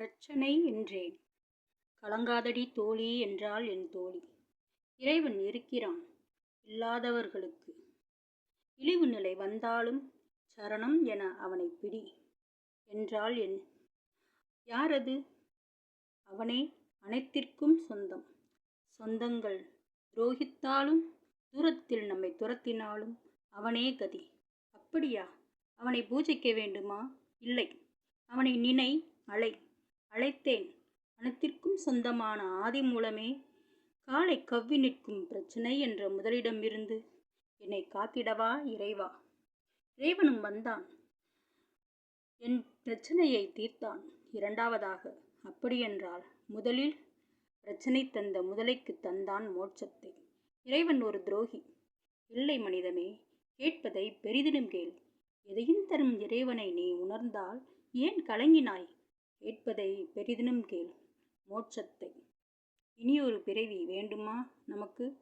பிரச்சனை என்றேன். கலங்காதடி தோழி என்றாள் என் தோழி. இறைவன் இருக்கிறான் இல்லாதவர்களுக்கு. இழிவு நிலை வந்தாலும் சரணம் என அவனைப் பிடி என்றாள் என். யாரது? அவனே அனைத்திற்கும் சொந்தம். சொந்தங்கள் துரோகித்தாலும் தூரத்தில் நம்மை துரத்தினாலும் அவனே கதி. அப்படியா? அவனை பூஜிக்க வேண்டுமா? இல்லை. அவனை நினை, அழை. அழைத்தேன். அனைத்திற்கும் சொந்தமான ஆதி மூலமே காலை கவ்வி நிற்கும் பிரச்சனை என்ற முதலிடமிருந்து என்னை காத்திடவா இறைவா. இறைவனும் வந்தான், என் பிரச்சனையை தீர்த்தான். இரண்டாவதாக அப்படியென்றால் முதலில் பிரச்சனை தந்த முதலைக்கு தந்தான் மோட்சத்தை. இறைவன் ஒரு துரோகி இல்லை மனிதமே. கேட்பதை பெரிதிலும் கேள். எதையும் தரும் இறைவனை நீ உணர்ந்தால் ஏன் கலங்கினாய்? கேட்பதை பெரிதிலும் கேள். மோட்சத்தை. இனியொரு பிறவி வேண்டுமா நமக்கு?